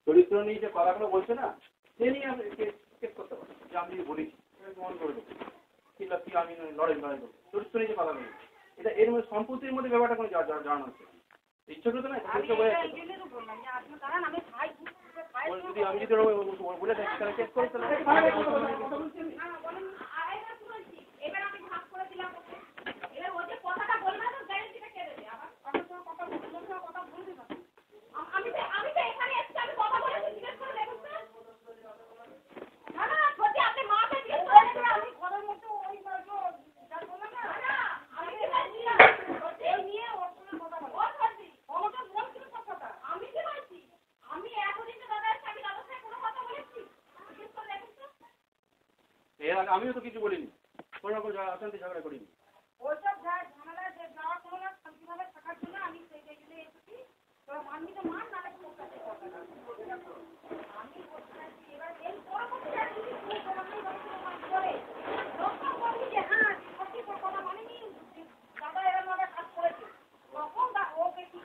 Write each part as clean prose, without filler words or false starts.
চরিত্র নিয়ে যে কথাগুলো বলছে না সে নিয়ে আমি চেক করতে পারি যে আমি বলেছি মন করে দেবো কিংবা কি আমি লড়াই করবো চরিত্র নিয়ে যে কথা বলি এটা এর মধ্যে সম্পত্তির মধ্যে ব্যাপারটা কোনো জানানো হচ্ছে ইচ্ছা করতে না যদি আমি যদি বলে থাকি তাহলে চেক করে আমিও তো কিছু বলিনি কোনো রকম অশান্তি ঝগড়া করিনি ওইসব ঝামেলা যে যাওয়া কোনো না শান্তিভাবে থাকার জন্য আমি সেই জায়গায় এসেছি তো মানবি তো মান না আমি এবার এই পরবর্তী যে হ্যাঁ সত্যি কথা মানেনি দাদা এরকম ভাবে কাজ করেছে তখন ওকে কি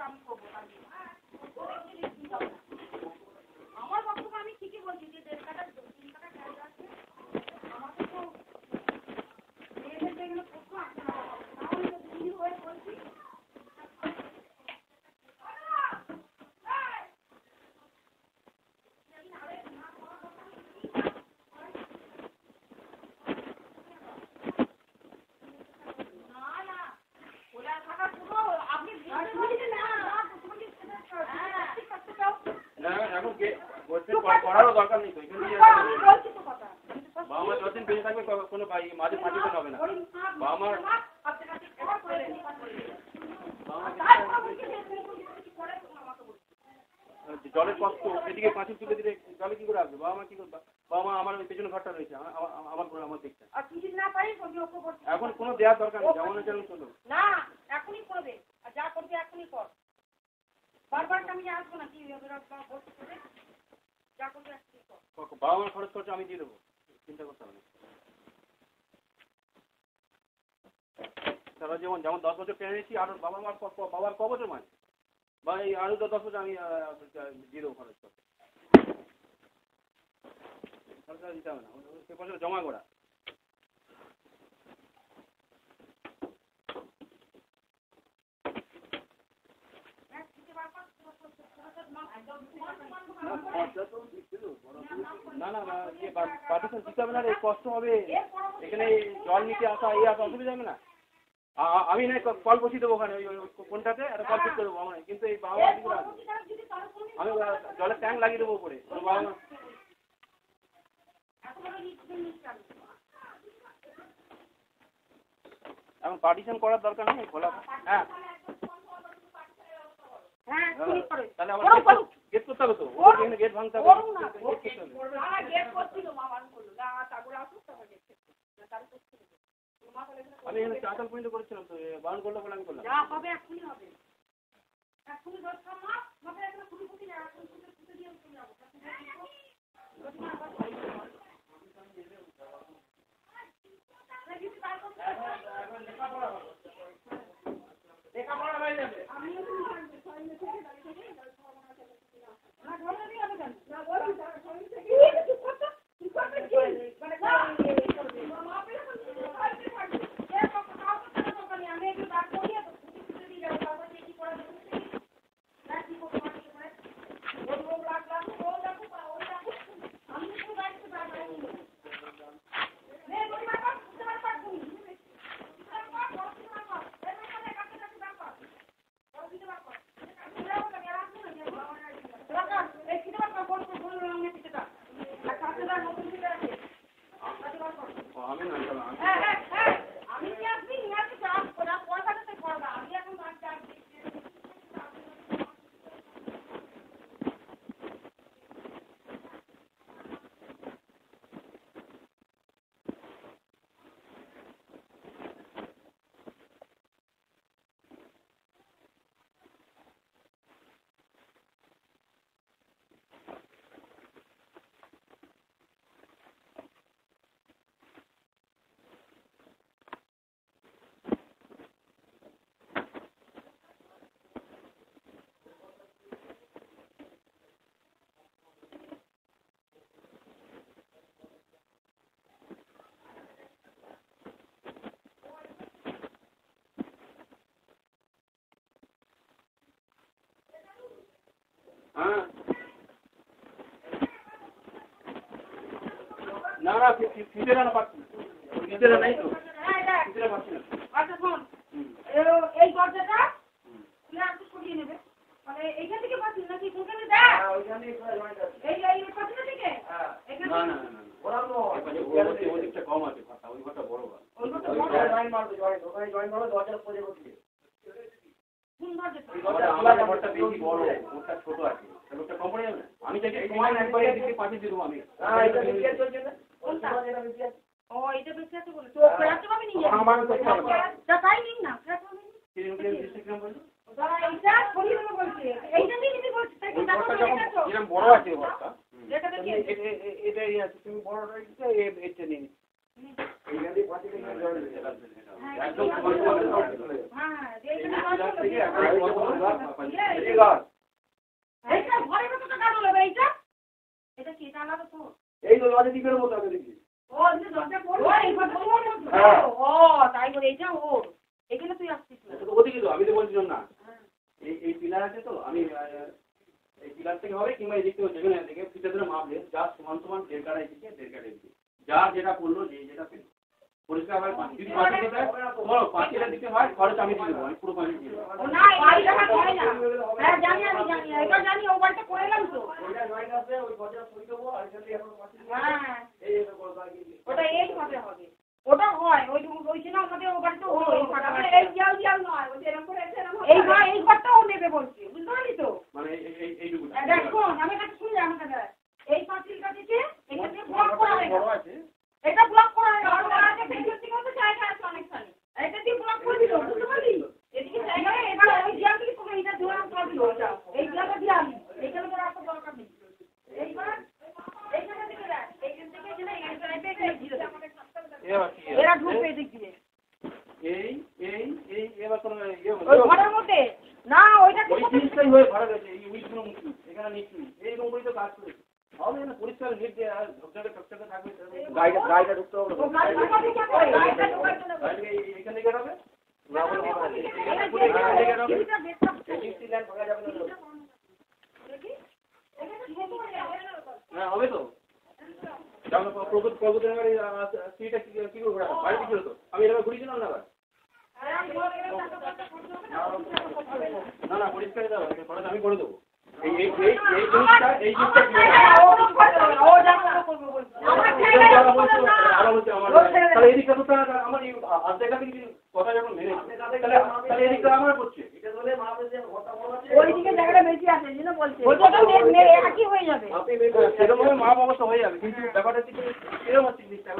আমি করবো আমার বক্তব্য আমি ঠিকই বলছি যে দেড় কাটা তিন কাটা খেয়াল আছে আমাকে তো মেয়েদের প্রশ্ন আসছে না তাহলে তো দিদি হয়ে বলছি করারও দরকার নেই তো বাবা মা যতদিন বেঁচে থাকবে কোনো মাঝে মাটিতে হবে না বাবা মার জলের কষ্ট এদিকে পাঁচিল তুলে দিলে জলে কি করে আসবে বাবা মা কি করবে বাবা মা আমার পেছনে ঘরটা রয়েছে আমার দেখছে এখন কোনো দেওয়ার দরকার নেই যেমন যেমন চলো না এখনই করবে আর যা করবে এখনই কর বারবার আমি আসবো না কি যা করবে এখনই কর বাবা মার খরচ করছে আমি দিয়ে দেবো চিন্তা করতে হবে না তারা যেমন 10 বছর পেয়ে নিয়েছি আর বাবার ক বছর মানে বা এই আরো 10 বছর আমি দিয়ে দেবো খরচ করতে সরকার দিতে হবে না সে বছর জমা করা না না না ইয়ে পার্টিশন দিতে হবে না রে কষ্ট হবে এখানে জল নিতে আসা এই আসা অসুবিধা হবে না আমি না কল বসিয়ে দেবো ওখানে ওই কোনটাতে একটা কল ফিট করে দেবো আমার কিন্তু এই বাবা মা দিকে আমি জলের ট্যাঙ্ক লাগিয়ে দেবো উপরে বাবা মা এখন পার্টিশন করার দরকার নেই খোলা হ্যাঁ তাহলে আমার গেট করতে হবে তো এখানে গেট ভাঙতে হবে আমি এখানে চাতাল পর্যন্ত করেছিলাম তো বারণ করলো বলে আমি করলাম হবে এখনই হবে এখনই লেখাপড়া হয়ে যাবে আমি না ফিতেরা না পাচ্ছি ফিতেরা নাই তো হ্যাঁ দেখ ফিতেরা পাচ্ছি না আচ্ছা শোন এই দরজাটা তুই একটু সরিয়ে নেবে মানে এইখান থেকে পাচ্ছিস নাকি কোনখানে দেখ ওইখানে জয়েন্ট আছে এই পাচ্ছিস থেকে হ্যাঁ এখানে না না না ওরা তো ওই দিকটা কম আছে কথা ওই ঘরটা বড় ঘর ওই ঘরটা ওই বড়? জয়েন্ট মারবে জয়েন্ট ওখানে জয়েন্ট মারবে দরজার পরে বসে কোন দরজাটা আমাদের ঘরটা বেশি বড় ওটা ছোট আছে তাহলে ওটা কম পড়ে যাবে না আমি চাইছি তোমার একবার এদিকে পাঠিয়ে দেবো আমি হ্যাঁ এটা বেশি চলছে না কোনটা? এটা বেশি আছে ও এটা বেশি আছে বলে তো ফেরাতে পাবি নিয়ে আমার তো পারবো তা তাই নিন না ফেরাতে পাবি কিরকম ডিস্ট্রিক্ট বলছো দাঁড়া এইটা সরিয়ে নেবে বলছি এইটা দিয়ে দিবি বলছি তাই কি ওই দেখো ঘরটা এটা তো যখন এরকম বড় আছে ওই ঘরটা এটা দেখি এটাই আছে তুমি বড় রয়েছে এটা নিয়ে এইখানে পাঠিয়ে দিলে জয়েন্ট হয়ে যাবে একদম হ্যাঁ এইটা ঘরে কত টাকা নেবে এইটা এটা কি এটা আলাদা তো এই তো লজে দিকের মতো আছে দেখি ও এই দরজা পড়লো এই ঘরটা ও তাই বলে এইটা ও এখানে তুই আসছিস না তো ওদিকে তো আমি তো বলছিলাম না এই পিলার আছে তো আমি এই পিলার থেকে হবে কিংবা এই দিক থেকে যেখানে থেকে ফিতে ধরে মাপলে যা সমান সমান 1.5 কাটা এদিকে 1.5 কাটা এদিকে যা যেটা করলো যেটা পেল পরিষ্কার ভাবে যদি পাঁচিলে দেয় তোমার পাঁচিলের দিকে হয় খরচ আমি দিয়ে দেবো আমি পুরো পাঁচিল দিয়ে দেবো না এই টাকা হয় না হ্যাঁ জানি আমি জানি এটা জানি ও বাড়িতে করে এলাম তো ওইটা জয়েন্ট আছে ওই গজা সরিয়ে দেবো আর এখান থেকে এখন পাঁচিল হ্যাঁ এই গজা গিয়ে ওটা এই ভাবে হবে ওটা হয় ওই ছিল আমাদের ও বাড়িতে ও এই জাল নয় ওই এরকম করে এই ঘরটাও নেবে বলছি বুঝতে পারলি তো মানে এইটুকু দেখ শোন আমি কাছে শুনলে আমাকে দেখ এই পাঁচিলটা দিকে এখান থেকে ব্লক করা হয়ে বড় গেল আছে এটা ব্লক করা হয়ে গেল আর আছে ভেতর দিকেও তো জায়গা আছে অনেকখানি এটা দিয়ে ব্লক করে দিল বুঝতে পারলি এদিকে জায়গা নেই এবার ওই জাল থেকে তোকে এটা ধরে করে দিল এই জায়গাটা দিয়ে আমি এইখানে তো রাখতে দরকার নেই এইবার এইখানে দিকে রাখ এইখান থেকে যেন এখানে ঘিরে দেবে এবার কি এরা ঢুকবে এদিক দিয়ে এই এবার কোনো ইয়ে ওই ঘরের মধ্যে না ওইটা ওই জিনিসটাই হয়ে ঘরে গেছে এই উইলগুলো মুক্তি এখানে নিচ্ছি এইরকম করে তো কাজ করেছে হবে না পরিষ্কার নেট দিয়ে আর ঝকঝকে ঠকঠকে থাকবে গাড়িটা ঢুকতে হবে এখান থেকে হবে হ্যাঁ হবে তো সিটা কি করে ঘোরা বাড়ি ছিল তো আমি এবার ঘুরিয়েছিলাম না না পরিষ্কার দাও আমি করে দেবো এই জিনিসটা তাহলে এই দিকটা তো আমার আর্ধেকটা কথা যখন মেনে তাহলে এই দিকটা আমার করছে ওইদিকে জায়গাটা বেশি আছে যেন বলছে একই হয়ে যাবে সেরকম ভাবে মাপ অবস্থা হয়ে যাবে কিন্তু ব্যাপারটা হচ্ছে এরকম হচ্ছে জিনিসটা